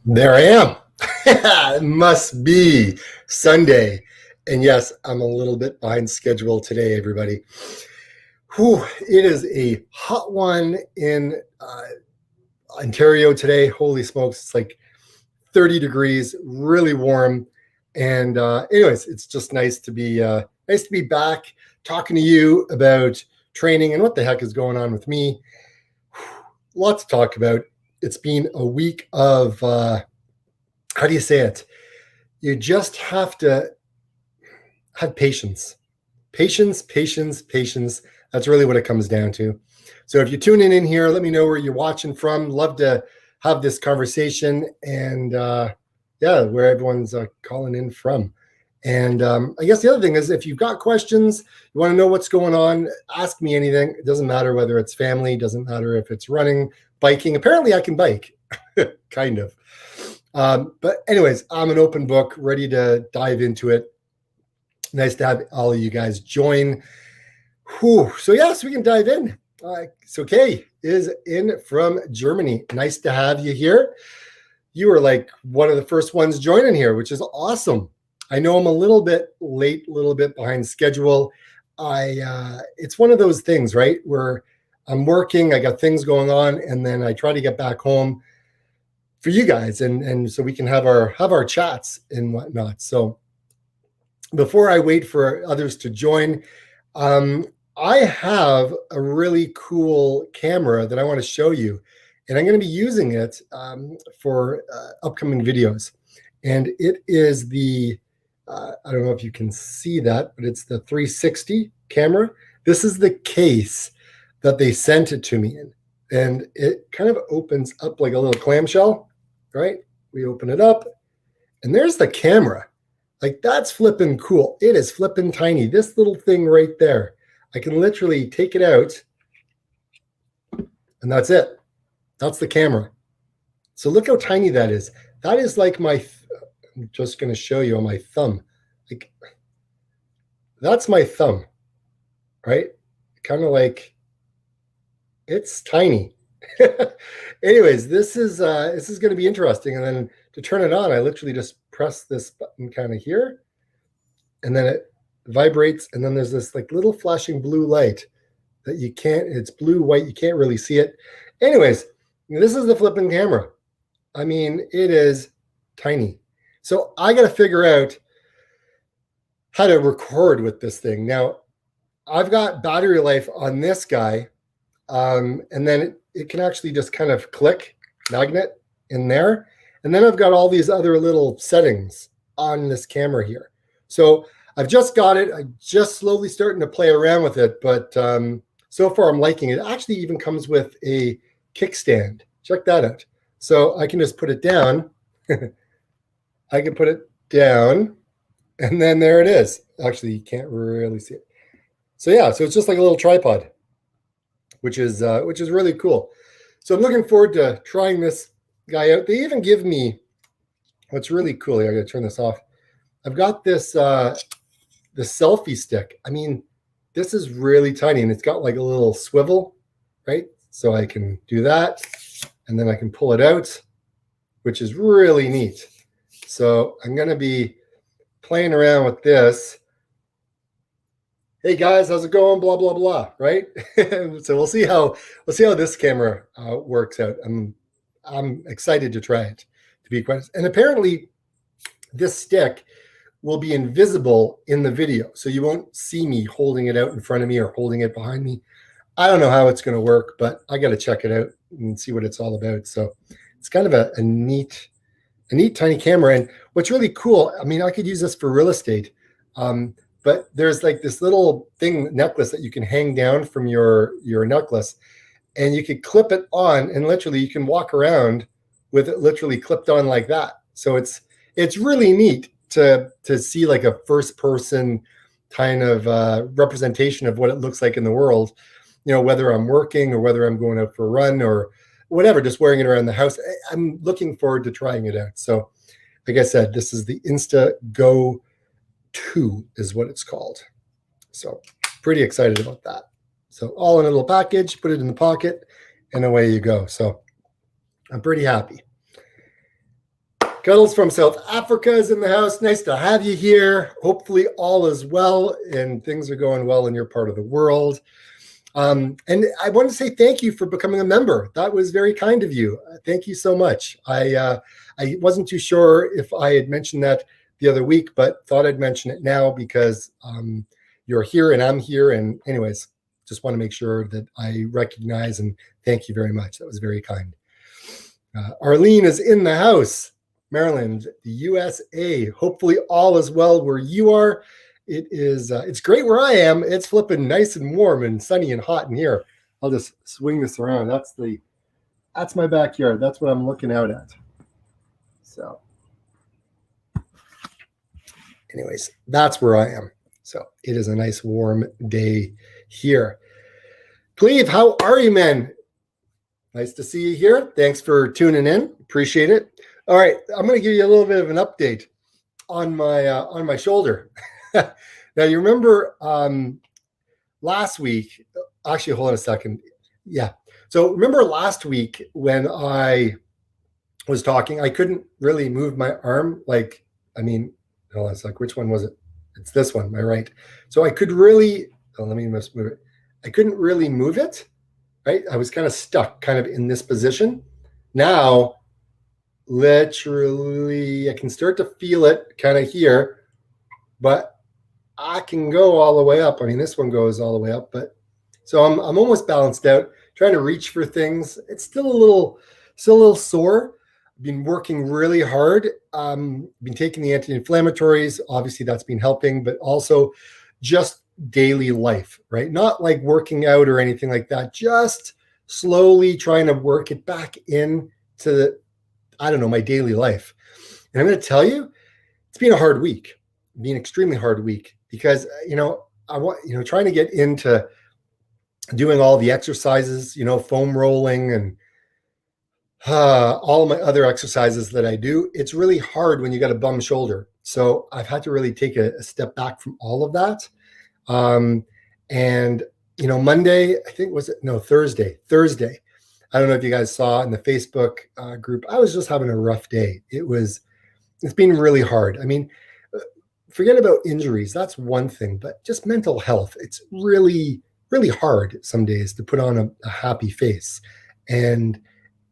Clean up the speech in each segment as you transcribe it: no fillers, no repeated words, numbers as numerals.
There I am. It must be Sunday. And yes, I'm a little bit behind schedule today, everybody. Whew, it is a hot one in Ontario today. Holy smokes, it's like 30 degrees, really warm. And anyways, it's just nice to be back talking to you about training and what the heck is going on with me. Lots to talk about. It's been a week of how do you say it? You just have to have patience. Patience. That's really what it comes down to. So if you're tuning in here, let me know where you're watching from. Love to have this conversation and where everyone's calling in from. And I guess the other thing is, if you've got questions, you want to know what's going on, ask me anything. It doesn't matter whether it's family, doesn't matter if it's running, biking. Apparently I can bike, kind of. But anyways, I'm an open book, ready to dive into it. Nice to have all of you guys join. Whew. So yes, we can dive in. So Kay is in from Germany. Nice to have you here. You were like one of the first ones joining here, which is awesome. I know I'm a little bit late, a little bit behind schedule. It's one of those things, right, where I'm working, I got things going on, and then I try to get back home for you guys, and so we can have our chats and whatnot. So before I wait for others to join, I have a really cool camera that I want to show you, and I'm going to be using it for upcoming videos. And it is the I don't know if you can see that, but it's the 360 camera. This is the case that they sent it to me in, and it kind of opens up like a little clamshell, right? We open it up, and there's the camera. Like, that's flipping cool. It is flipping tiny. This little thing right there, I can literally take it out, and that's it. That's the camera. So look how tiny that is. That is like I'm just going to show you on my thumb. Like, that's my thumb, right? Kind of like, it's tiny. Anyways, this is going to be interesting. And then to turn it on, I literally just press this button kind of here, and then it vibrates, and then there's this like little flashing blue light that it's blue white, you can't really see it. Anyways, this is the flipping camera. I mean, it is tiny. So I got to figure out how to record with this thing. Now, I've got battery life on this guy, and then it can actually just kind of click magnet in there. And then I've got all these other little settings on this camera here. So I've just got it. I'm just slowly starting to play around with it, but so far I'm liking it. It actually even comes with a kickstand. Check that out. So I can just put it down. I can put it down, and then there it is. Actually, you can't really see it. So yeah, so it's just like a little tripod, which is really cool. So I'm looking forward to trying this guy out. They even give me, what's really cool here, I gotta turn this off. I've got this the selfie stick. I mean, this is really tiny, and it's got like a little swivel, right? So I can do that, and then I can pull it out, which is really neat. So I'm going to be playing around with this. Hey guys, how's it going? Blah blah blah, right? So we'll see how this camera works out. I'm excited to try it, to be quite. And apparently, this stick will be invisible in the video, so you won't see me holding it out in front of me or holding it behind me. I don't know how it's going to work, but I got to check it out and see what it's all about. So it's kind of a neat tiny camera. And what's really cool, I mean, I could use this for real estate, but there's like this little necklace that you can hang down from your necklace, and you could clip it on, and literally you can walk around with it literally clipped on like that. So it's really neat to see like a first person kind of representation of what it looks like in the world, you know, whether I'm working or whether I'm going out for a run or whatever, just wearing it around the house. I'm looking forward to trying it out. So like I said, this is the Insta Go 2 is what it's called. So pretty excited about that. So all in a little package, put it in the pocket, and away you go. So I'm pretty happy. Cuddles from South Africa is in the house. Nice to have you here. Hopefully all is well and things are going well in your part of the world. And I want to say thank you for becoming a member. That was very kind of you. Thank you so much. I wasn't too sure if I had mentioned that the other week, but thought I'd mention it now because you're here and I'm here. And anyways, just want to make sure that I recognize and thank you very much. That was very kind. Arlene is in the house. Maryland, the USA. Hopefully all is well where you are. It is. It's great where I am. It's flipping nice and warm and sunny and hot in here. I'll just swing this around. That's my backyard. That's what I'm looking out at. So, anyways, that's where I am. So it is a nice warm day here. Cleve, how are you, man? Nice to see you here. Thanks for tuning in. Appreciate it. All right, I'm going to give you a little bit of an update on my shoulder. Now, you remember last week, actually, hold on a second. Yeah. So remember last week when I was talking, I couldn't really move my arm. Hold on, it's like, which one was it? It's this one, my right. So I could really, let me just move it. I couldn't really move it, right? I was kind of stuck kind of in this position. Now, literally, I can start to feel it kind of here, but I can go all the way up. I mean, this one goes all the way up, but so I'm almost balanced out, trying to reach for things. It's still a little sore. I've been working really hard. Been taking the anti-inflammatories. Obviously, that's been helping, but also just daily life, right? Not like working out or anything like that. Just slowly trying to work it back in to my daily life. And I'm going to tell you, it's been a hard week, extremely hard week because, trying to get into doing all the exercises, foam rolling and all of my other exercises that I do. It's really hard when you got a bum shoulder. So I've had to really take a step back from all of that. Monday, I think, Thursday. I don't know if you guys saw in the Facebook group, I was just having a rough day. It's been really hard. I mean, forget about injuries. That's one thing, but just mental health. It's really, really hard some days to put on a happy face. And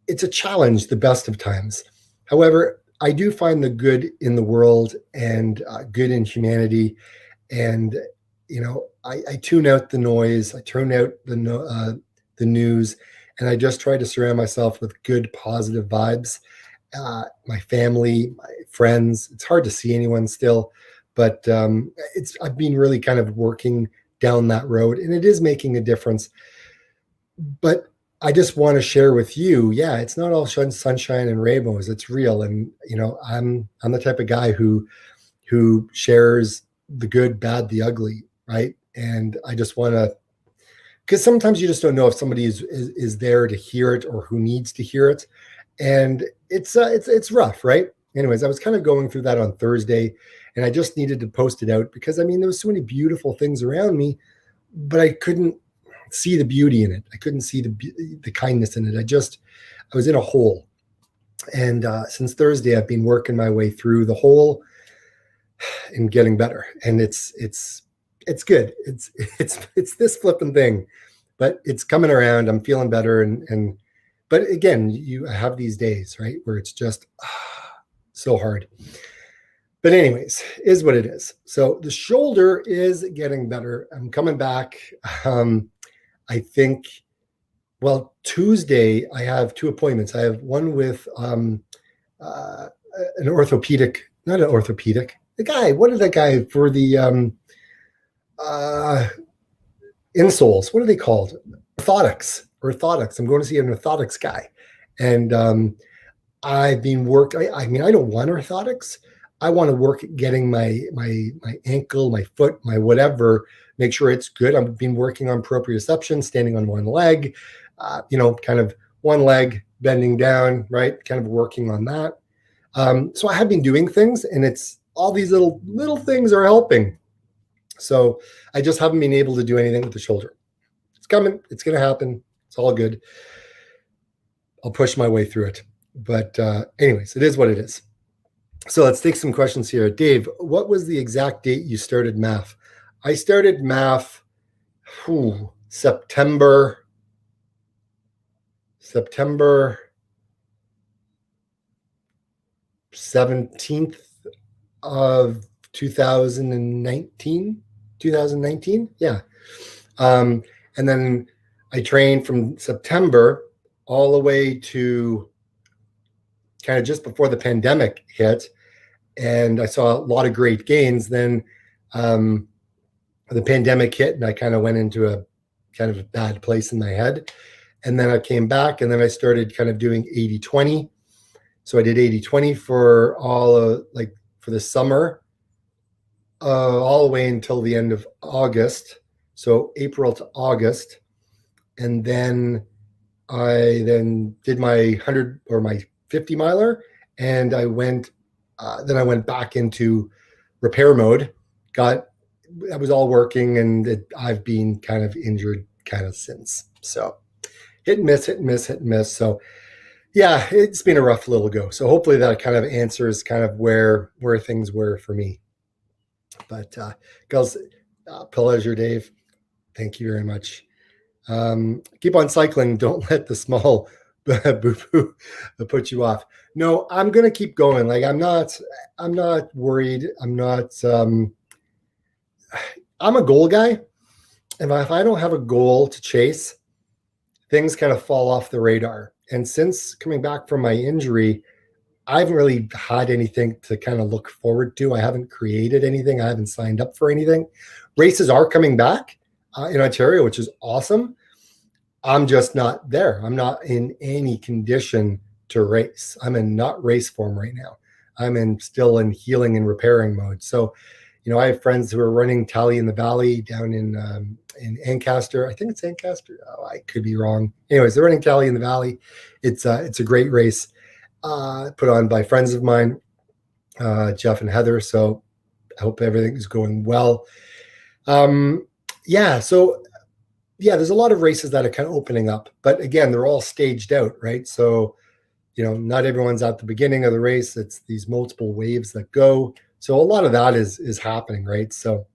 it's a challenge the best of times. However, I do find the good in the world and good in humanity. And, I tune out the noise. I tune out the news. And I just try to surround myself with good, positive vibes. My family, my friends. It's hard to see anyone still, but I've been really kind of working down that road, and it is making a difference. But I just want to share with you, it's not all sunshine and rainbows. It's real, and I'm the type of guy who shares the good, bad, the ugly, right? And I just want to. Because sometimes you just don't know if somebody is there to hear it or who needs to hear it, and it's rough, right? Anyways, I was kind of going through that on Thursday, and I just needed to post it out because there was so many beautiful things around me, but I couldn't see the beauty in it. I couldn't see the kindness in it. I was in a hole, and since Thursday, I've been working my way through the hole and getting better, and it's good. It's this flipping thing, but it's coming around. I'm feeling better. But again, you have these days, right, where it's just so hard. But anyways, is what it is. So the shoulder is getting better. I'm coming back. I think, Tuesday I have 2 appointments. I have one with not an orthopedic, the guy, what is that guy for the, insoles, what are they called? Orthotics. I'm going to see an orthotics guy. And I've been I don't want orthotics. I want to work at getting my ankle, my foot, my whatever, make sure it's good. I've been working on proprioception, standing on one leg, kind of one leg bending down, right? Kind of working on that. So I have been doing things, and it's all these little things are helping. So I just haven't been able to do anything with the shoulder. It's coming. It's going to happen. It's all good. I'll push my way through it. But anyways, it is what it is. So let's take some questions here. Dave, what was the exact date you started MAF? I started MAF September 17th of 2019. Yeah. And then I trained from September all the way to kind of just before the pandemic hit, and I saw a lot of great gains. Then the pandemic hit, and I kind of went into a kind of a bad place in my head. And then I came back, and then I started kind of doing 80-20. So I did 80-20 for for the summer, all the way until the end of August. So April to August. And then I did my 100 or my 50 miler, and then I went back into repair mode. That was all working, and I've been kind of injured kind of since. So hit and miss, hit and miss, hit and miss. So yeah, it's been a rough little go. So hopefully that kind of answers kind of where things were for me. But girls, pleasure, Dave. Thank you very much. Keep on cycling. Don't let the small boo-boo put you off. No, I'm gonna keep going. Like I'm not worried. I'm a goal guy. And if I don't have a goal to chase, things kind of fall off the radar. And since coming back from my injury, I haven't really had anything to kind of look forward to. I haven't created anything. I haven't signed up for anything. Races are coming back in Ontario, which is awesome. I'm just not there. I'm not in any condition to race. I'm in not race form right now. I'm still in healing and repairing mode. So, I have friends who are running Tally in the Valley down in Ancaster. I think it's Ancaster. Oh, I could be wrong. Anyways, they're running Tally in the Valley. It's a great race put on by friends of mine, Jeff and Heather. So I hope everything is going well. There's a lot of races that are kind of opening up, but again, they're all staged out, right? So, not everyone's at the beginning of the race. It's these multiple waves that go. So a lot of that is happening, right? So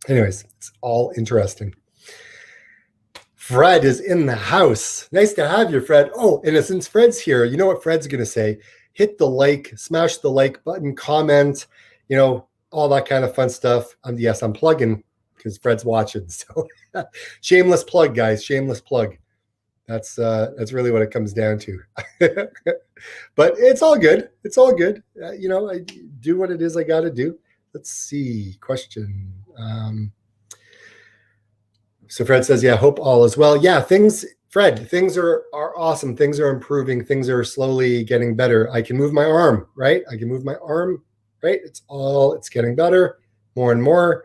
anyways, it's all interesting. Fred is in the house. Nice to have you, Fred. Oh, and since Fred's here, you know what Fred's going to say? Hit the like, smash the like button, comment, all that kind of fun stuff. Yes, I'm plugging because Fred's watching. So shameless plug, guys. Shameless plug. That's really what it comes down to. But it's all good. It's all good. I do what it is I got to do. Let's see. Question. So Fred says, yeah, hope all is well. Yeah, things are awesome. Things are improving. Things are slowly getting better. I can move my arm, right? It's getting better more and more.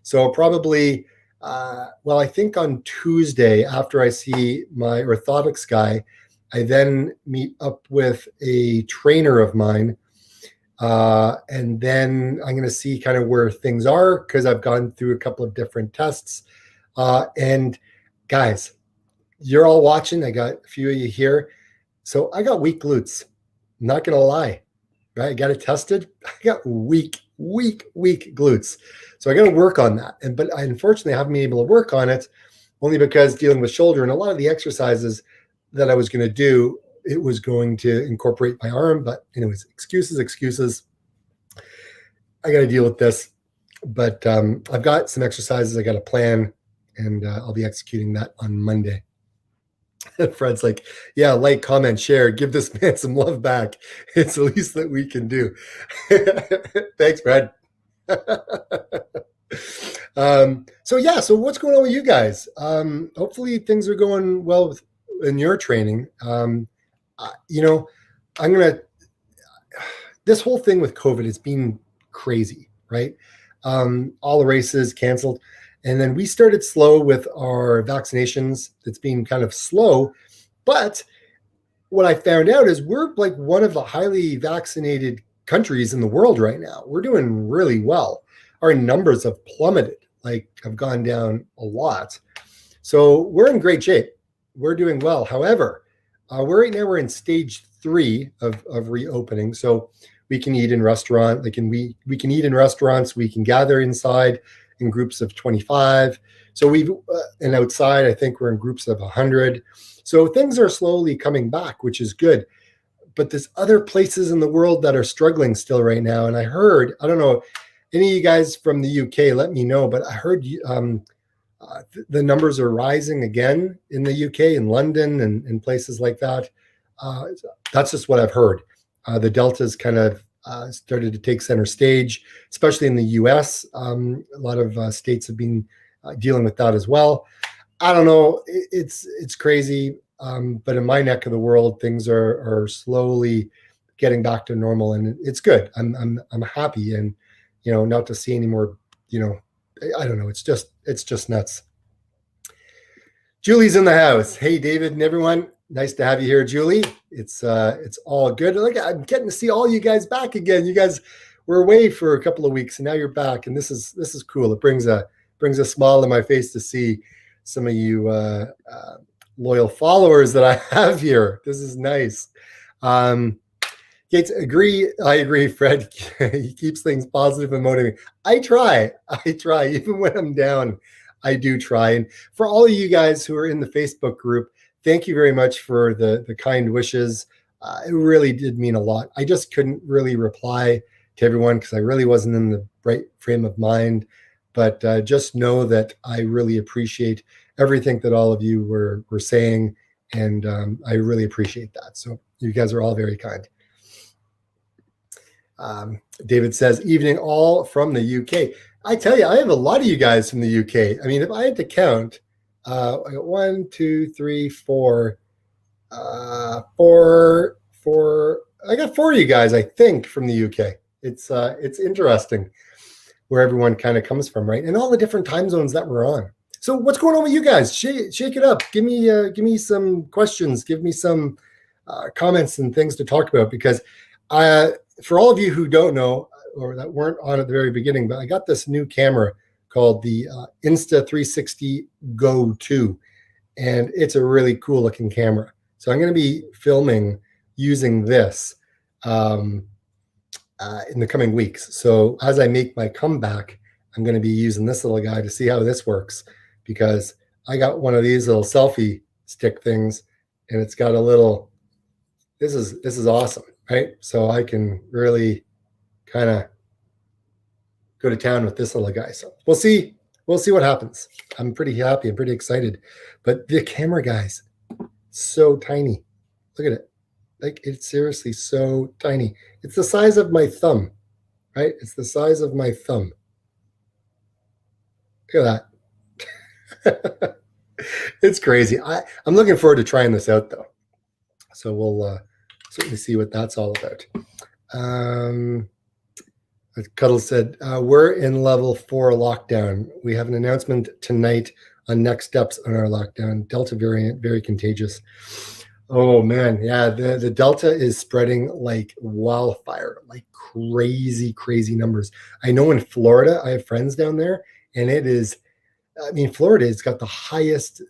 So probably, I think on Tuesday, after I see my orthotics guy, I then meet up with a trainer of mine. And then I'm going to see kind of where things are because I've gone through a couple of different tests. And guys, you're all watching. I got a few of you here. So I got weak glutes. I'm not going to lie. Right? I got it tested. I got weak glutes. So I got to work on that. But unfortunately, I haven't been able to work on it only because dealing with shoulder and a lot of the exercises that I was going to do, it was going to incorporate my arm. But anyways, excuses. I got to deal with this. But I've got some exercises I got to plan, and I'll be executing that on Monday. Fred's like, yeah, like, comment, share, give this man some love back. It's the least that we can do. Thanks, Fred. So what's going on with you guys? Hopefully things are going well in your training. This whole thing with COVID has been crazy, right? All the races canceled. And then we started slow with our vaccinations. It's been kind of slow. But what I found out is we're like one of the highly vaccinated countries in the world right now. We're doing really well. Our numbers have plummeted, have gone down a lot. So we're in great shape. We're doing well. However, we're in stage 3 of reopening. So we can eat in restaurant, like, and we can eat in restaurants, we can gather inside in groups of 25. So we've, and outside, I think we're in groups of 100. So things are slowly coming back, which is good. But there's other places in the world that are struggling still right now. And I heard, I don't know, any of you guys from the UK, let me know, but I heard the numbers are rising again in the UK, in London, and places like that. That's just what I've heard. The Delta's kind of started to take center stage, especially in the US. A lot of states have been dealing with that as well. I don't know. It's crazy. But in my neck of the world, things are slowly getting back to normal, and it's good. I'm happy, and not to see any more. I don't know. It's just nuts. Julie's in the house. Hey, David and everyone. Nice to have you here, Julie. It's all good. Look, I'm getting to see all you guys back again. You guys were away for a couple of weeks, and now you're back, and this is cool. It brings a smile to my face to see some of you loyal followers that I have here. This is nice. Gates, I agree, Fred. He keeps things positive and motivating. I try. Even when I'm down, I do try. And for all of you guys who are in the Facebook group, thank you very much for the kind wishes. It really did mean a lot. I just couldn't really reply to everyone because I really wasn't in the right frame of mind. But just know that I really appreciate everything that all of you were saying, and I really appreciate that. So you guys are all very kind. David says, evening all from the UK. I tell you, I have a lot of you guys from the UK. I mean, if I had to count, I got 1, 2, 3, 4, four. I got 4 of you guys, I think, from the UK. It's interesting where everyone kind of comes from, right? And all the different time zones that we're on. So what's going on with you guys? Shake it up. Give me some questions. Give me some comments and things to talk about, because for all of you who don't know or that weren't on at the very beginning, but I got this new camera called the Insta360 Go 2, and it's a really cool looking camera. So I'm going to be filming using this in the coming weeks. So as I make my comeback, I'm going to be using this little guy to see how this works, because I got one of these little selfie stick things, and it's got a little, this is awesome, right? So I can really kind of go to town with this little guy. So we'll see what happens. I'm pretty happy. I'm pretty excited. But the camera, guys, so tiny. Look at it. Like, it's seriously so tiny. It's the size of my thumb, right? It's the size of my thumb. Look at that. It's crazy. I'm looking forward to trying this out, though. So we'll certainly see what that's all about. Cuddle said, we're in level 4 lockdown. We have an announcement tonight on next steps on our lockdown. Delta variant, very contagious. Oh, man. Yeah, the Delta is spreading like wildfire, like crazy, crazy numbers. I know in Florida, I have friends down there, and it is, I mean, Florida has got the highest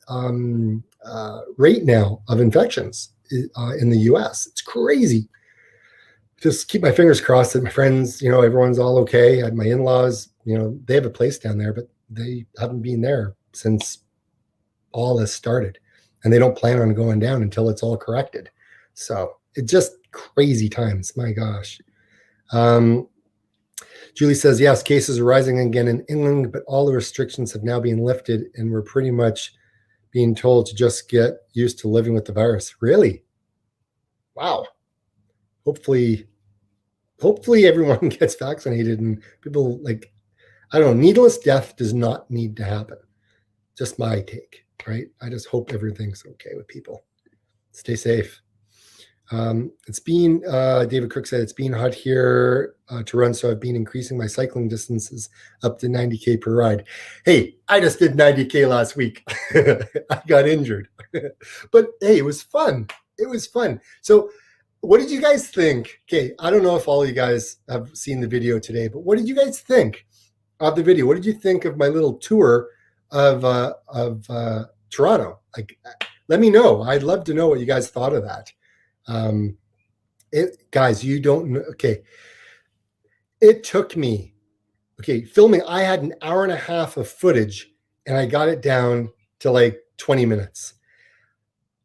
rate now of infections in the U.S. It's crazy. Just keep my fingers crossed that my friends, everyone's all okay. My in-laws, they have a place down there, but they haven't been there since all this started. And they don't plan on going down until it's all corrected. So it's just crazy times. My gosh. Julie says, yes, cases are rising again in England, but all the restrictions have now been lifted, and we're pretty much being told to just get used to living with the virus. Really? Wow. Hopefully everyone gets vaccinated, and people, like, I don't know, needless death does not need to happen. Just my take, right? I just hope everything's okay with people. Stay safe. It's been, David Cook said, it's been hot here to run, so I've been increasing my cycling distances up to 90K per ride. Hey, I just did 90K last week. I got injured. But hey, it was fun. It was fun. So what did you guys think? Okay, I don't know if all of you guys have seen the video today, but what did you guys think of the video? What did you think of my little tour of Toronto? Like, let me know. I'd love to know what you guys thought of that. Guys, you don't know. Okay. It took me, filming. I had an hour and a half of footage and I got it down to like 20 minutes.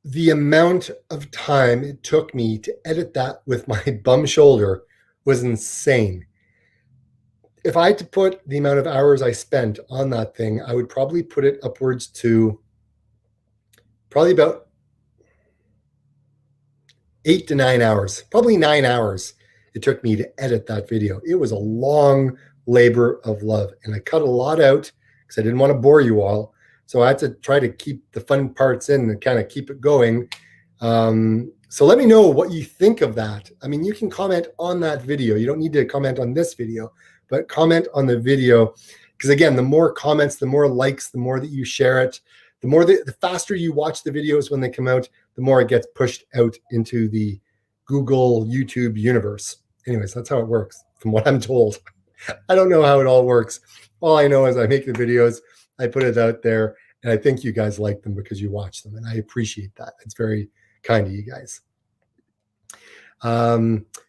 The amount of time it took me to edit that with my bum shoulder was insane. If I had to put the amount of hours I spent on that thing, I would probably put it upwards to probably about 8 to 9 hours, probably 9 hours it took me to edit that video. It was a long labor of love, and I cut a lot out because I didn't want to bore you all. So I had to try to keep the fun parts in and kind of keep it going. So let me know what you think of that. I mean, you can comment on that video. You don't need to comment on this video, but comment on the video. Because again, the more comments, the more likes, the more that you share it, the faster you watch the videos when they come out, the more it gets pushed out into the Google, YouTube universe. Anyways, that's how it works from what I'm told. I don't know how it all works. All I know is I make the videos, I put it out there, and I think you guys like them because you watch them, and I appreciate that. It's very kind of you guys.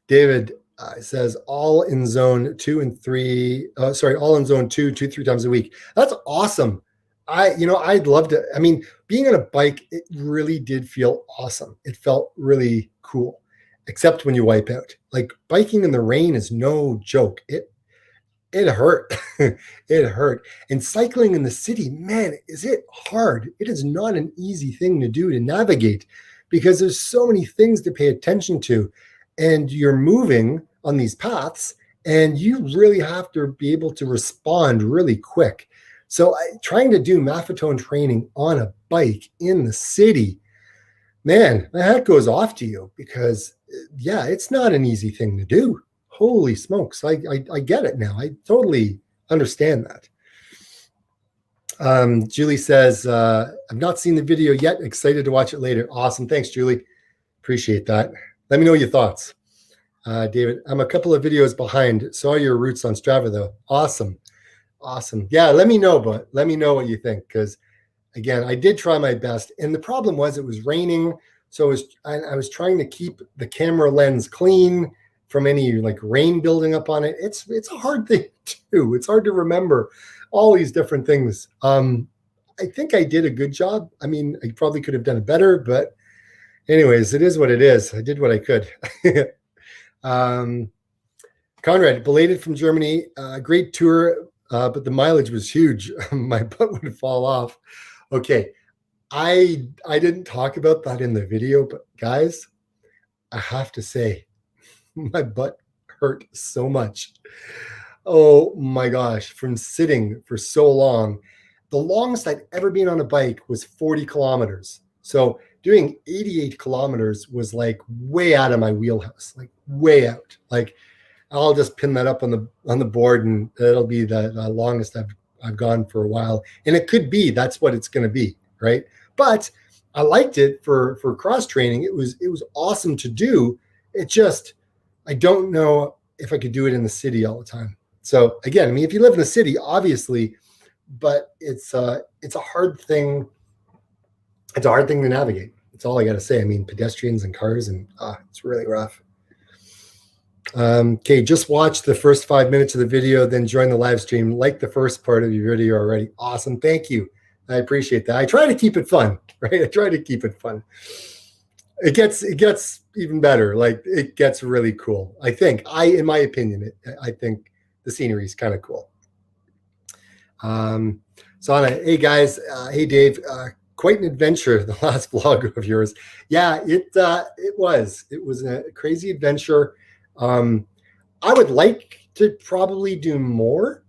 David says all in zone 2 and 3. All in zone 2, 3 times a week. That's awesome. I'd love to. I mean, being on a bike, it really did feel awesome. It felt really cool, except when you wipe out. Like biking in the rain is no joke. It hurt. It hurt. And cycling in the city, man, is it hard. It is not an easy thing to do, to navigate, because there's so many things to pay attention to. And you're moving on these paths, and you really have to be able to respond really quick. So trying to do Maffetone training on a bike in the city, man, the hat goes off to you, because, yeah, it's not an easy thing to do. Holy smokes. I get it now. I totally understand that. Julie says, I've not seen the video yet. Excited to watch it later. Awesome. Thanks, Julie. Appreciate that. Let me know your thoughts. David, I'm a couple of videos behind. Saw your routes on Strava, though. Awesome. Yeah, let me know what you think, because, again, I did try my best. And the problem was it was raining. So I was trying to keep the camera lens clean from any like rain building up on it. It's a hard thing to do. It's hard to remember all these different things. I think I did a good job. I mean, I probably could have done it better, but anyways, it is what it is. I did what I could. Conrad, belated from Germany, great tour, but the mileage was huge. My butt would fall off. Okay, I didn't talk about that in the video, but guys, I have to say, my butt hurt so much. Oh my gosh, from sitting for so long. The longest I'd ever been on a bike was 40 kilometers. So doing 88 kilometers was like way out of my wheelhouse, like way out. Like I'll just pin that up on the board, and it'll be the longest I've gone for a while. And it could be that's what it's going to be, right? But I liked it for cross training. It was awesome to do. It just, I don't know if I could do it in the city all the time. So again, I mean, if you live in the city, obviously, but it's a hard thing. It's a hard thing to navigate. That's all I got to say. I mean, pedestrians and cars, and it's really rough. Okay, just watch the first 5 minutes of the video, then join the live stream. Like the first part of your video already. Awesome. Thank you. I appreciate that. I try to keep it fun, right? I try to keep it fun. It gets even better. Like it gets really cool. I think, in my opinion, I think the scenery is kind of cool. Sana, hey guys, hey Dave, quite an adventure, the last vlog of yours. Yeah, it was a crazy adventure. I would like to probably do more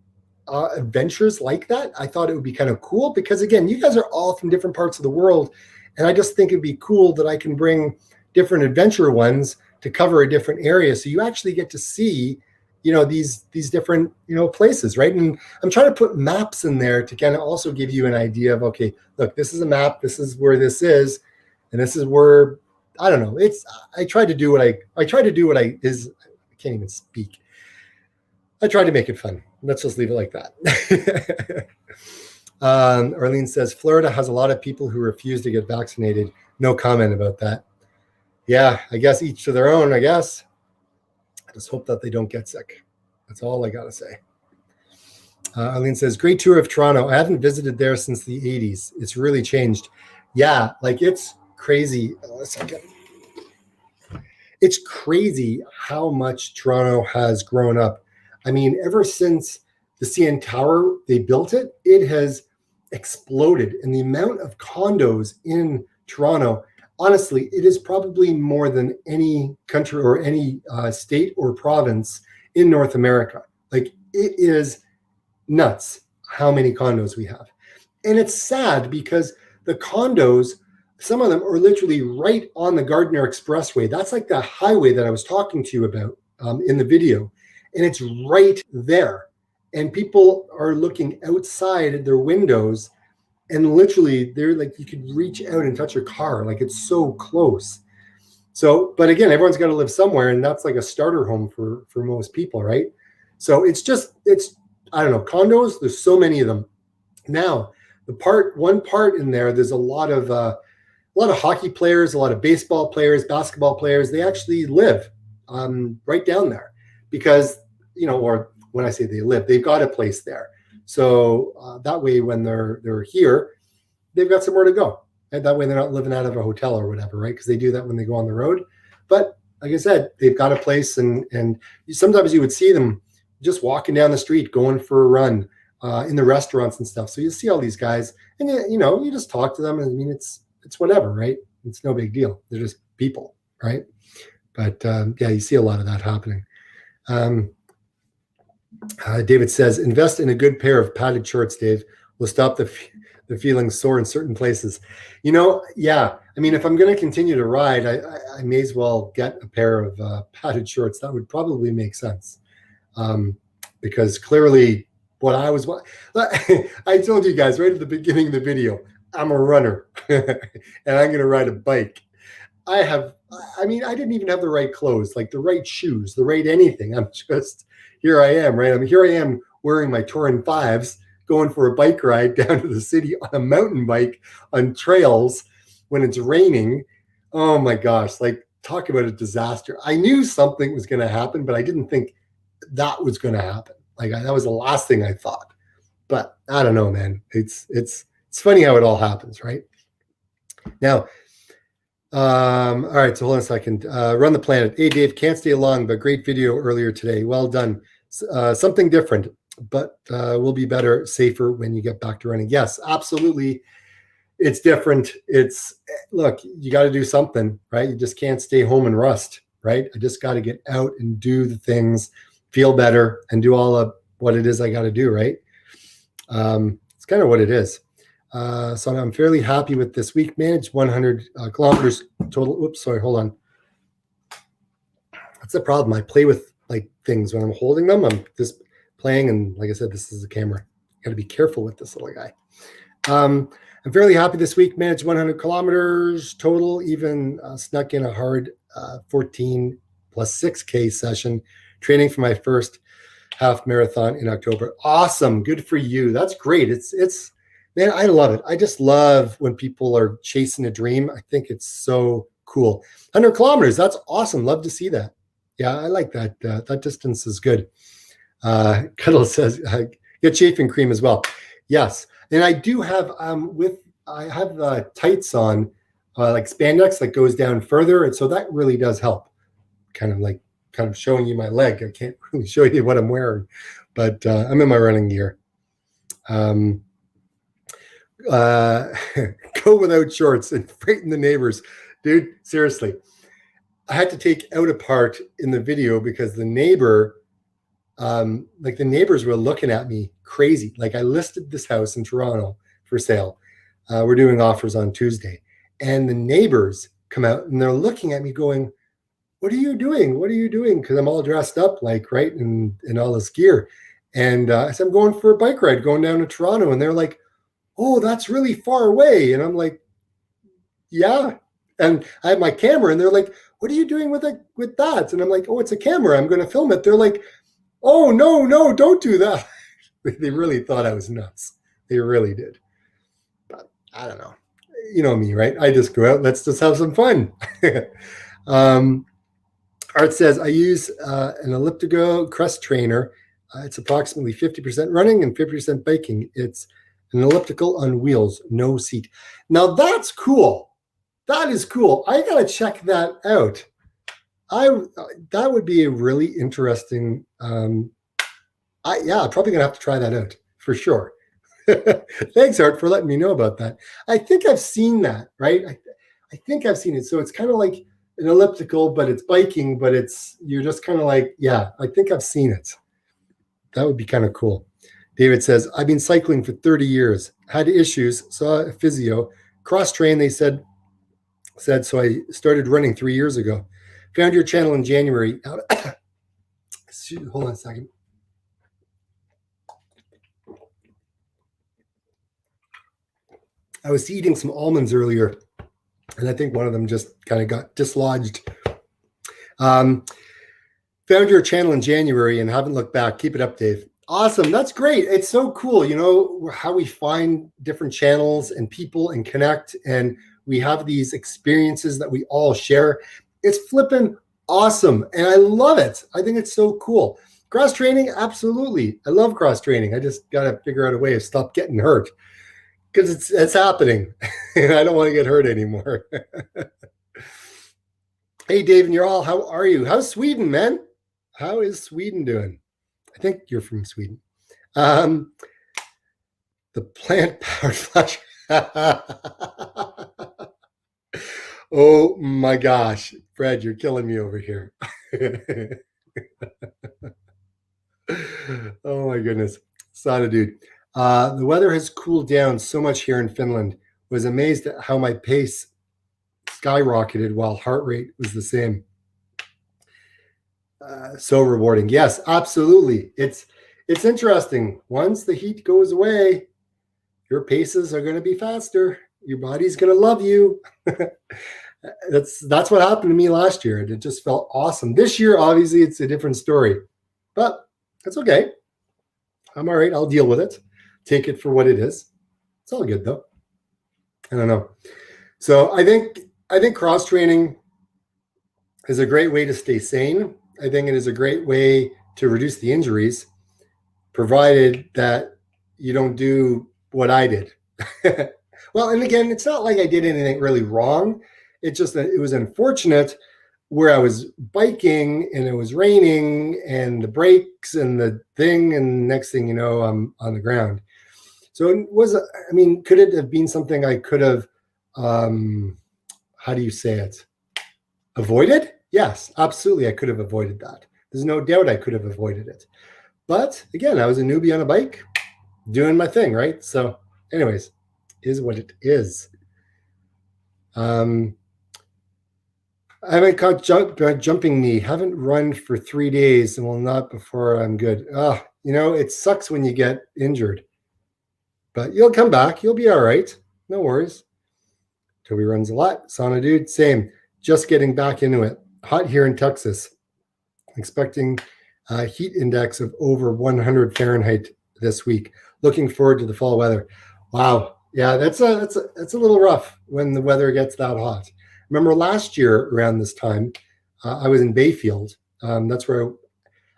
adventures like that. I thought it would be kind of cool because, again, you guys are all from different parts of the world, and I just think it'd be cool that I can bring different adventure ones to cover a different area, so you actually get to see, these different, places, right? And I'm trying to put maps in there to kind of also give you an idea of, okay, look, this is a map, this is where this is, and this is where, I don't know. I try to do what I can't even speak. I try to make it fun. Let's just leave it like that. Arlene says, Florida has a lot of people who refuse to get vaccinated. No comment about that. Yeah, I guess each to their own, I guess. I just hope that they don't get sick. That's all I got to say. Eileen says, great tour of Toronto. I haven't visited there since the 80s. It's really changed. Yeah, like it's crazy. It's crazy how much Toronto has grown up. I mean, ever since the CN Tower, they built it, it has exploded. And the amount of condos in Toronto, honestly, it is probably more than any country or any state or province in North America. Like it is nuts how many condos we have. And it's sad because the condos, some of them are literally right on the Gardiner Expressway. That's like the highway that I was talking to you about in the video. And it's right there. And people are looking outside their windows and literally they're like, you could reach out and touch your car. Like it's so close. So, but again, everyone's got to live somewhere. And that's like a starter home for most people, right? So it's I don't know, condos, there's so many of them. Now, one part in there, there's a lot of hockey players, a lot of baseball players, basketball players. They actually live right down there because, or when I say they live, they've got a place there. So that way, when they're here, they've got somewhere to go. And that way they're not living out of a hotel or whatever, right? Because they do that when they go on the road. But like I said, they've got a place and sometimes you would see them just walking down the street, going for a run in the restaurants and stuff. So you see all these guys and, you just talk to them. And I mean, it's whatever, right? It's no big deal. They're just people, right? But yeah, you see a lot of that happening. David says, invest in a good pair of padded shorts, Dave. Will stop the feeling sore in certain places. Yeah. I mean, if I'm going to continue to ride, I may as well get a pair of padded shorts. That would probably make sense. Because clearly what I told you guys right at the beginning of the video, I'm a runner and I'm going to ride a bike. I didn't even have the right clothes, like the right shoes, the right anything. Here I am, right? Here I am wearing my Touring 5s, going for a bike ride down to the city on a mountain bike on trails when it's raining. Oh my gosh, like talk about a disaster. I knew something was going to happen, but I didn't think that was going to happen. Like that was the last thing I thought. But I don't know, man. It's funny how it all happens, right? Now, all right, so hold on a second. Run the Planet. Hey, Dave, can't stay long, but great video earlier today. Well done. Something different, but will be better, safer when you get back to running. Yes, absolutely. It's different. Look, you got to do something, right? You just can't stay home and rust, right? I just got to get out and do the things, feel better, and do all of what it is I got to do, right? It's kind of what it is. So I'm fairly happy with this week. Managed 100 kilometers total. Oops, sorry, hold on. That's the problem. I play with like things when I'm holding them. I'm just playing, and like I said, this is a camera. Got to be careful with this little guy. I'm fairly happy this week. Managed 100 kilometers total. Even snuck in a hard 14 plus 6K session, training for my first half marathon in October. Awesome, good for you. That's great. It's man, I love it. I just love when people are chasing a dream. I think it's so cool. 100 kilometers. That's awesome. Love to see that. Yeah, I like that. That distance is good. Cuddle says, get shaving cream as well. Yes. And I do have, I have tights on, like spandex that goes down further. And so that really does help. Kind of showing you my leg. I can't really show you what I'm wearing, but I'm in my running gear. Go without shorts and frighten the neighbors. Dude, seriously. I had to take out a part in the video because the neighbors were looking at me crazy. Like I listed this house in Toronto for sale. We're doing offers on Tuesday. And the neighbors come out and they're looking at me going, what are you doing? What are you doing? Because I'm all dressed up, like, right, in all this gear. And I said, I'm going for a bike ride, going down to Toronto. And they're like, oh, that's really far away. And I'm like, yeah. And I have my camera and they're like, what are you doing with that? And I'm like, oh, it's a camera. I'm going to film it. They're like, oh, no, don't do that. They really thought I was nuts. They really did. But I don't know. You know me, right? I just go out. Let's just have some fun. Art says, I use an elliptical crest trainer. It's approximately 50% running and 50% biking. It's an elliptical on wheels, no seat. Now that's cool. That is cool. I gotta check that out. That would be a really interesting. Probably gonna have to try that out for sure. Thanks, Art, for letting me know about that. I think I've seen that, right? I think I've seen it. So it's kind of like an elliptical, but it's biking, but you're just kind of like, yeah, I think I've seen it. That would be kind of cool. David says, I've been cycling for 30 years, had issues, saw a physio, cross-train, they said, so I started running 3 years ago. Found your channel in January. Hold on a second. I was eating some almonds earlier, and I think one of them just kind of got dislodged. Found your channel in January and haven't looked back. Keep it up, Dave. Awesome. That's great. It's so cool, you know, how we find different channels and people and connect, and we have these experiences that we all share. It's flipping awesome, and I love it. I think it's so cool. Cross training, absolutely. I love cross training. I just got to figure out a way to stop getting hurt, because it's happening, and I don't want to get hurt anymore. Hey, Dave and you're all, how are you? How's Sweden, man? How is Sweden doing? I think you're from Sweden. The plant-powered flash. Oh my gosh, Fred, you're killing me over here. Oh my goodness. Sada dude. The weather has cooled down so much here in Finland. Was amazed at how my pace skyrocketed while heart rate was the same. So rewarding. Yes, absolutely. It's interesting. Once the heat goes away, your paces are going to be faster. Your body's going to love you. That's what happened to me last year. It just felt awesome. This year, obviously, it's a different story, but that's okay. I'm all right. I'll deal with it. Take it for what it is. It's all good though. I don't know. So I think cross training is a great way to stay sane. I think it is a great way to reduce the injuries, provided that you don't do what I did. Well, and again, it's not like I did anything really wrong. It's just that it was unfortunate where I was biking and it was raining and the brakes and the thing, and next thing you know, I'm on the ground. So it was, I mean, could it have been something I could have, how do you say it? Avoided? Yes, absolutely. I could have avoided that. There's no doubt I could have avoided it. But again, I was a newbie on a bike doing my thing, right? So anyways, is what it is. I haven't caught jumping knee. Haven't run for 3 days and will not before I'm good. You know, it sucks when you get injured. But you'll come back. You'll be all right. No worries. Toby runs a lot. Sauna dude, same. Just getting back into it. Hot here in Texas. Expecting a heat index of over 100 Fahrenheit this week. Looking forward to the fall weather. Wow. Yeah, that's a little rough when the weather gets that hot. Remember last year around this time, I was in Bayfield. That's where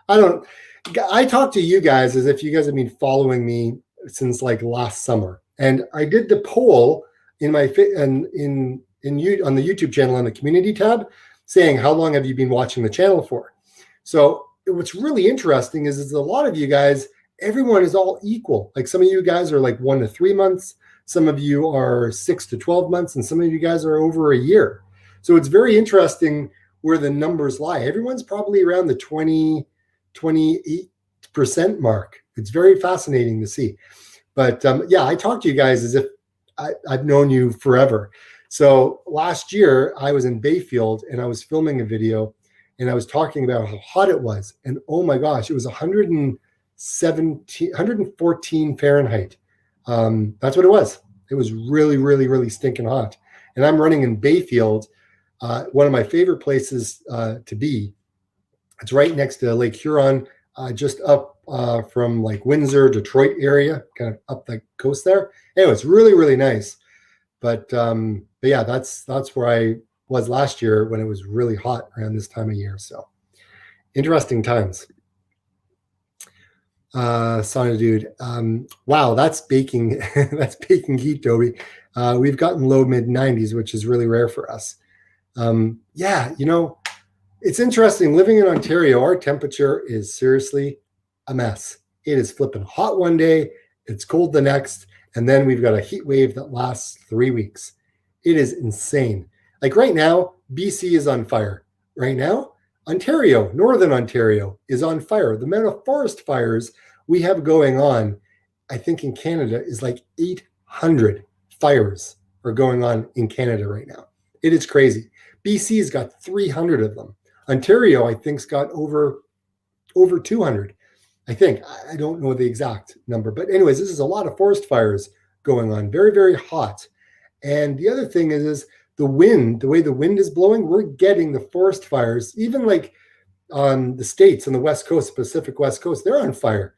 I talk to you guys as if you guys have been following me since like last summer. And I did the poll in my on the YouTube channel on the community tab saying, how long have you been watching the channel for? So what's really interesting is a lot of you guys, everyone is all equal. Like some of you guys are like 1 to 3 months. Some of you are 6 to 12 months, and some of you guys are over a year. So it's very interesting where the numbers lie. Everyone's probably around the 28% mark. It's very fascinating to see. But yeah, I talk to you guys as if I've known you forever. So last year I was in Bayfield and I was filming a video and I was talking about how hot it was. And oh my gosh, it was 114 Fahrenheit. That's what it was. It was really, really, really stinking hot. And I'm running in Bayfield, one of my favorite places to be. It's right next to Lake Huron, just up from like Windsor, Detroit area, kind of up the coast there. Anyway, it's really, really nice. But yeah, that's where was last year when it was really hot around this time of year. So interesting times. Sauna dude. Wow, that's baking. That's baking heat, Toby. We've gotten low mid 90s, which is really rare for us. Yeah, you know, it's interesting living in Ontario. Our temperature is seriously a mess. It is flipping hot one day, it's cold the next, and then we've got a heat wave that lasts 3 weeks. It is insane. Like right now, BC is on fire. Right now, Ontario, Northern Ontario is on fire. The amount of forest fires we have going on, I think in Canada is like 800 fires are going on in Canada right now. It is crazy. BC's got 300 of them. Ontario, I think's got over 200. I think. I don't know the exact number. But anyways, this is a lot of forest fires going on. Very, very hot. And the other thing is the wind, the way the wind is blowing, we're getting the forest fires, even like on the States on the West Coast, Pacific West Coast, they're on fire.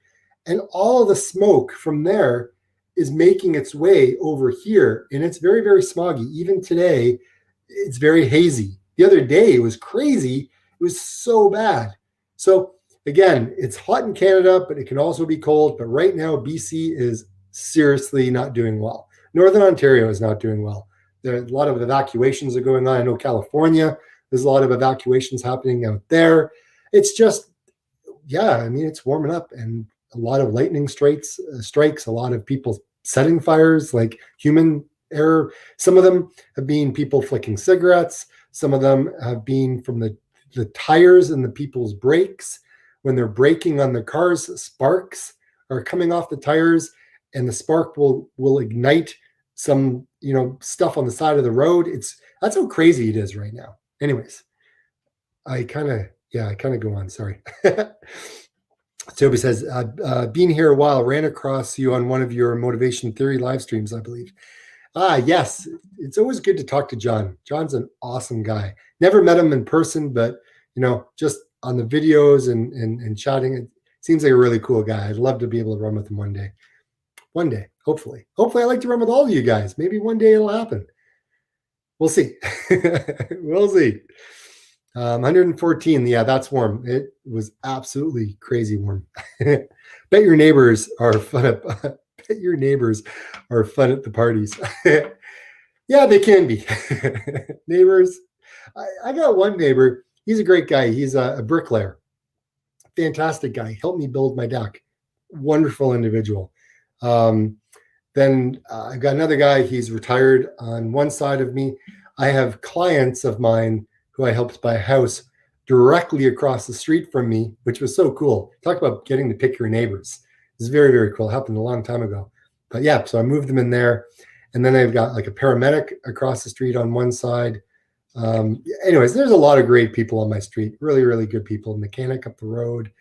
And all of the smoke from there is making its way over here. And it's very, very smoggy. Even today, it's very hazy. The other day, it was crazy. It was so bad. So again, it's hot in Canada, but it can also be cold. But right now, BC is seriously not doing well. Northern Ontario is not doing well. There are a lot of evacuations are going on. I know California, there's a lot of evacuations happening out there. It's just, yeah, I mean, it's warming up and a lot of lightning strikes, a lot of people setting fires, like human error. Some of them have been people flicking cigarettes. Some of them have been from the tires and the people's brakes. When they're braking on the cars, sparks are coming off the tires and the spark will ignite some, you know, stuff on the side of the road. That's how crazy it is right now. Anyways, I kind of go on. Sorry. Toby says, being here a while, ran across you on one of your motivation theory live streams, I believe. Yes. It's always good to talk to John. John's an awesome guy. Never met him in person, but, you know, just on the videos and chatting, it seems like a really cool guy. I'd love to be able to run with him one day. One day, hopefully. Hopefully I like to run with all of you guys. Maybe one day it'll happen. We'll see. We'll see. 114. Yeah, that's warm. It was absolutely crazy warm. Bet your neighbors are fun at the parties. Yeah, they can be. Neighbors. I got one neighbor. He's a great guy. He's a bricklayer. Fantastic guy. Helped me build my deck. Wonderful individual. Then I've got another guy. He's retired on one side of me. I have clients of mine who I helped buy a house directly across the street from me, which was so cool. Talk about getting to pick your neighbors. It's very, very cool. It happened a long time ago. But yeah, so I moved them in there. And then I've got like a paramedic across the street on one side. Anyways, there's a lot of great people on my street. Really, really good people. Mechanic up the road.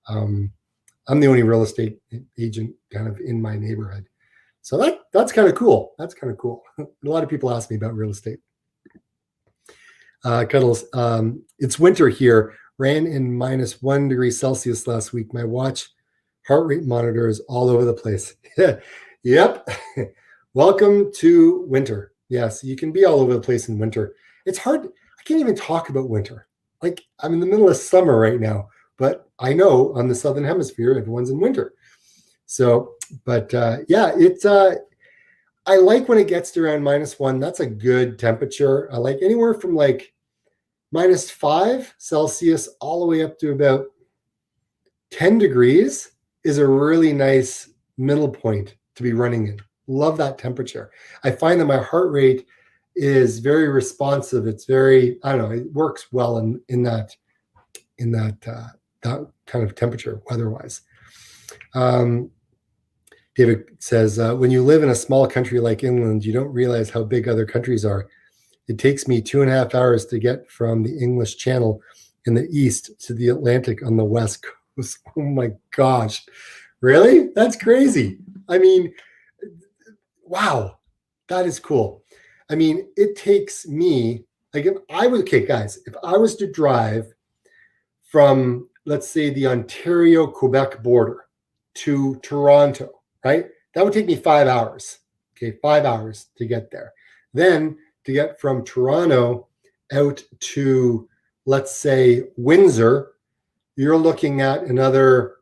I'm the only real estate agent kind of in my neighborhood. So that's kind of cool. That's kind of cool. A lot of people ask me about real estate. Cuddles, it's winter here. Ran in -1 degree Celsius last week. My watch heart rate monitor is all over the place. Yep. Welcome to winter. Yes, you can be all over the place in winter. It's hard. I can't even talk about winter. Like I'm in the middle of summer right now, but I know on the Southern Hemisphere, everyone's in winter. So, but yeah, it's I like when it gets to around -1. That's a good temperature. I like anywhere from like -5 Celsius all the way up to about 10 degrees is a really nice middle point to be running in. Love that temperature. I find that my heart rate is very responsive. It's very, I don't know, it works well in that that kind of temperature weather-wise. David says, when you live in a small country like England, you don't realize how big other countries are. It takes me 2.5 hours to get from the English Channel in the east to the Atlantic on the west coast. Oh my gosh. Really? That's crazy. I mean, wow, that is cool. I mean, it takes me, like if I was, okay, guys, if I was to drive from, let's say, the Ontario-Quebec border to Toronto, right? That would take me 5 hours. Okay, 5 hours to get there. Then to get from Toronto out to, let's say, Windsor, you're looking at another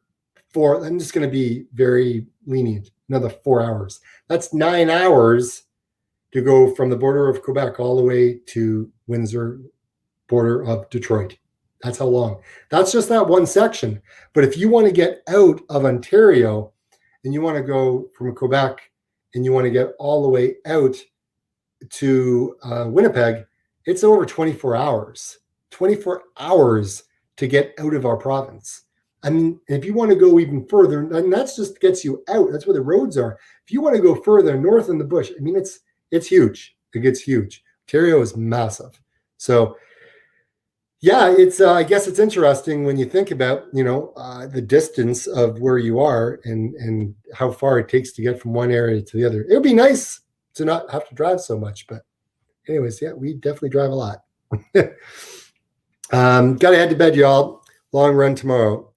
4. I'm just going to be very lenient. Another 4 hours. That's 9 hours to go from the border of Quebec all the way to Windsor, border of Detroit. That's how long. That's just that one section. But if you want to get out of Ontario and you want to go from Quebec and you want to get all the way out to Winnipeg, it's over 24 hours. 24 hours to get out of our province. I mean, if you want to go even further, and that just gets you out. That's where the roads are. If you want to go further north in the bush, I mean, it's huge. It gets huge. Ontario is massive. So, yeah, it's. I guess it's interesting when you think about, the distance of where you are and how far it takes to get from one area to the other. It would be nice to not have to drive so much, but anyways, yeah, we definitely drive a lot. Gotta head to bed, y'all. Long run tomorrow.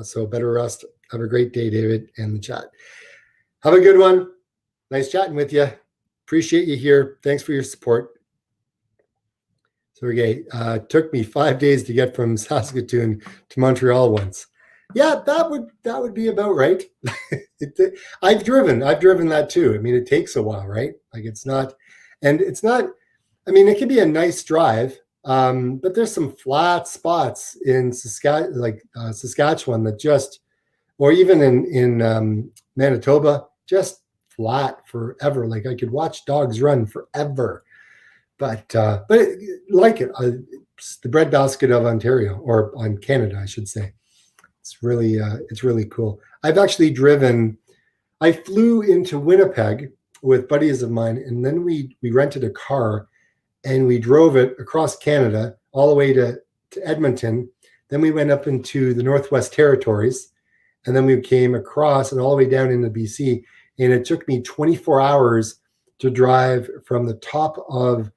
So better rest. Have a great day, David, and the chat. Have a good one. Nice chatting with you. Appreciate you here. Thanks for your support. Sergey, took me 5 days to get from Saskatoon to Montreal once. Yeah, that would be about right. I've driven that too. I mean, it takes a while, right? Like it's not. I mean, it can be a nice drive. But there's some flat spots in Saskatchewan that just, or even in Manitoba, just flat forever. Like I could watch dogs run forever. But it's the breadbasket of Ontario, or on Canada, I should say. It's really cool. I've actually driven. I flew into Winnipeg with buddies of mine, and then we rented a car. And we drove it across Canada all the way to Edmonton. Then we went up into the Northwest Territories. And then we came across and all the way down into BC. And it took me 24 hours to drive from the top of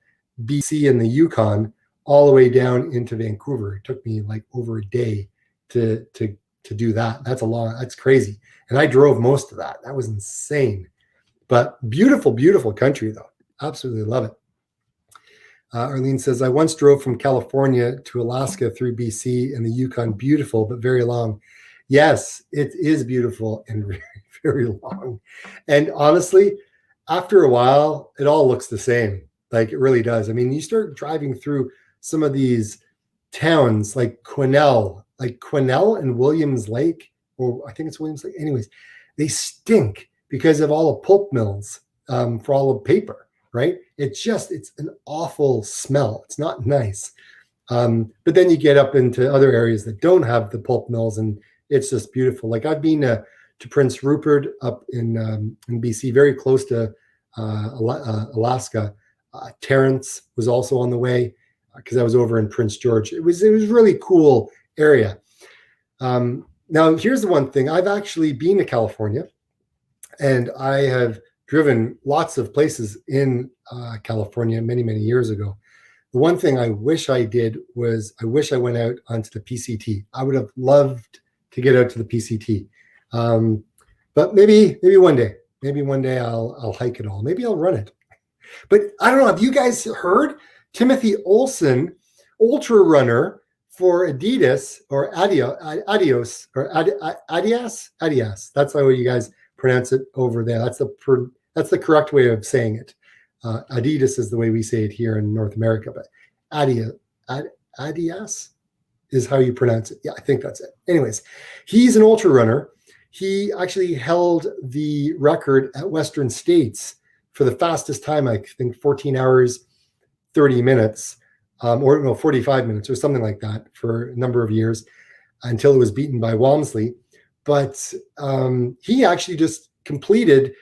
BC and the Yukon all the way down into Vancouver. It took me like over a day to do that. That's crazy. And I drove most of that. That was insane. But beautiful, beautiful country, though. Absolutely love it. Arlene says, I once drove from California to Alaska through BC and the Yukon. Beautiful, but very long. Yes, it is beautiful and very, very long. And honestly, after a while, it all looks the same. Like it really does. I mean, you start driving through some of these towns like Quesnel and Williams Lake, or I think it's Williams Lake. Anyways, they stink because of all the pulp mills for all the paper. Right? It's an awful smell. It's not nice. But then you get up into other areas that don't have the pulp mills, and it's just beautiful. Like I've been to Prince Rupert up in BC, very close to Alaska. Terrence was also on the way because I was over in Prince George. It was really cool area. Now, here's the one thing. I've actually been to California, and I have driven lots of places in California many, many years ago. The one thing I wish I did was I wish I went out onto the PCT. I would have loved to get out to the PCT. But maybe one day. Maybe one day I'll hike it all. Maybe I'll run it. But I don't know. Have you guys heard Timothy Olson, ultra runner for Adidas or Adios or Adidas? That's how you guys pronounce it over there. That's the correct way of saying it. Adidas is the way we say it here in North America, but Adidas is how you pronounce it. Yeah, I think that's it. Anyways, he's an ultra runner. He actually held the record at Western States for the fastest time, I think 14 hours, 30 minutes, or no, 45 minutes or something like that for a number of years until it was beaten by Walmsley. But he actually just completed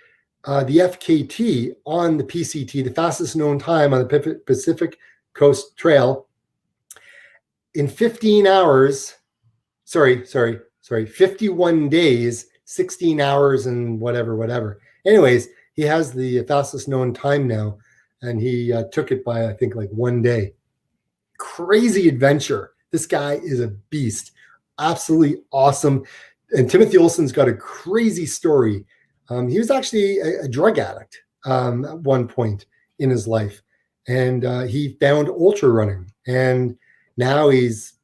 the FKT on the PCT, the fastest known time on the Pacific Coast Trail, in 15 hours, 51 days, 16 hours and whatever. Anyways, he has the fastest known time now, and he took it by, I think, like 1 day. Crazy adventure. This guy is a beast. Absolutely awesome. And Timothy Olson's got a crazy story. He was actually a drug addict at one point in his life. and he found ultra running, and now he's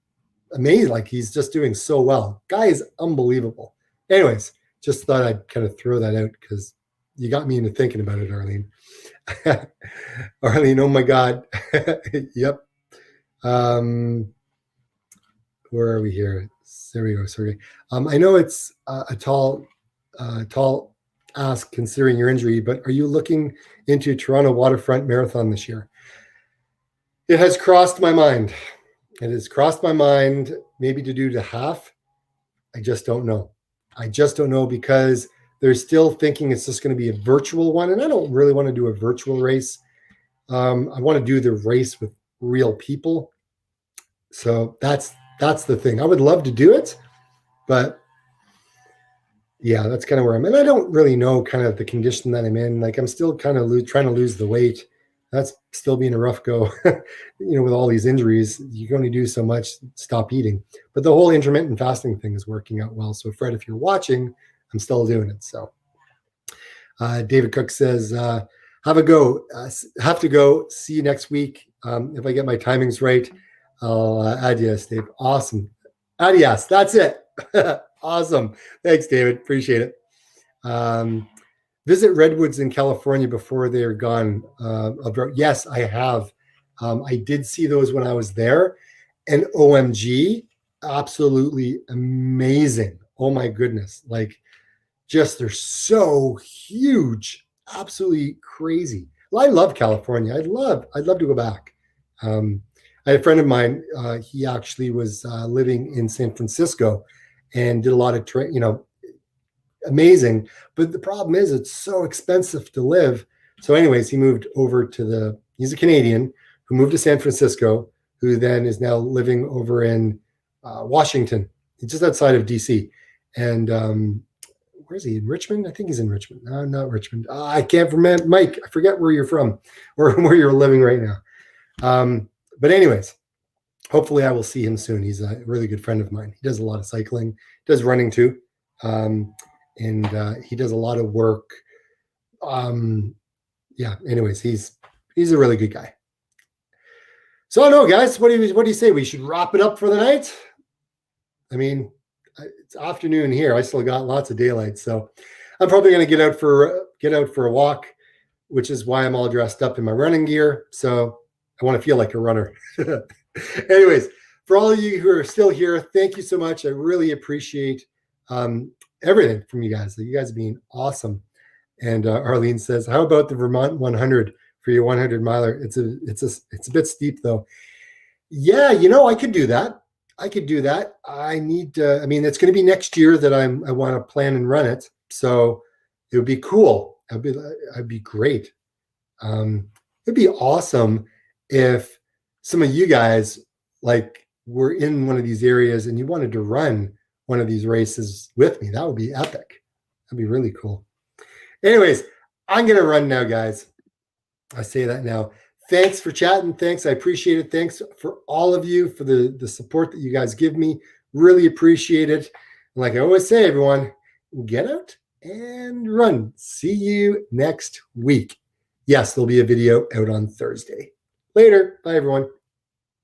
amazing. Like, he's just doing so well. Guy is unbelievable. Anyways, just thought I'd kind of throw that out because you got me into thinking about it, Arlene. Arlene, oh my God. Yep. Where are we here? There we go. Sorry. I know it's a tall ask considering your injury, but are you looking into Toronto Waterfront Marathon this year? It has crossed my mind. It has crossed my mind maybe to do the half. I just don't know. I just don't know because they're still thinking it's just going to be a virtual one. And I don't really want to do a virtual race. I want to do the race with real people. So that's the thing. I would love to do it, but yeah, that's kind of where I'm. And I don't really know kind of the condition that I'm in. Like, I'm still kind of trying to lose the weight. That's still being a rough go. With all these injuries, you can only do so much, stop eating. But the whole intermittent fasting thing is working out well. So Fred, if you're watching, I'm still doing it. So David Cook says, have a go. Have to go. See you next week. If I get my timings right, I'll adios, Dave. Awesome. Adios. That's it. Awesome. Thanks, David. Appreciate it. Visit redwoods in California before they're gone. Yes, I have. I did see those when I was there, and OMG, absolutely amazing. Oh my goodness. Like, just, they're so huge. Absolutely crazy. Well, I love California. I'd love to go back. I had a friend of mine, he actually was living in San Francisco and did a lot of amazing. But the problem is it's so expensive to live. So anyways, he moved over he's a Canadian who moved to San Francisco, who then is now living over in Washington, just outside of DC. And where's he, in Richmond? I think he's in Richmond. No, not Richmond. I can't remember. Mike, I forget where you're from or where you're living right now. But anyways, hopefully I will see him soon. He's a really good friend of mine. He does a lot of cycling, does running too. And he does a lot of work. Anyways, he's a really good guy. So I don't know, guys, what do you say? We should wrap it up for the night? I mean, it's afternoon here. I still got lots of daylight, so I'm probably going to get out for a walk, which is why I'm all dressed up in my running gear. So I want to feel like a runner. Anyways, for all of you who are still here, thank you so much. I really appreciate everything from you guys. You guys being awesome. And Arlene says, "How about the Vermont 100 for your 100 miler? It's a bit steep though." Yeah, I could do that. I need to. I mean, it's going to be next year that I want to plan and run it. So it would be cool. I'd be great. It'd be awesome if some of you guys were in one of these areas and you wanted to run one of these races with me. That would be epic. That'd be really cool. Anyways, I'm going to run now, guys. I say that now. Thanks for chatting. Thanks. I appreciate it. Thanks for all of you for the support that you guys give me. Really appreciate it. And like I always say, everyone, get out and run. See you next week. Yes, there'll be a video out on Thursday. Later. Bye, everyone.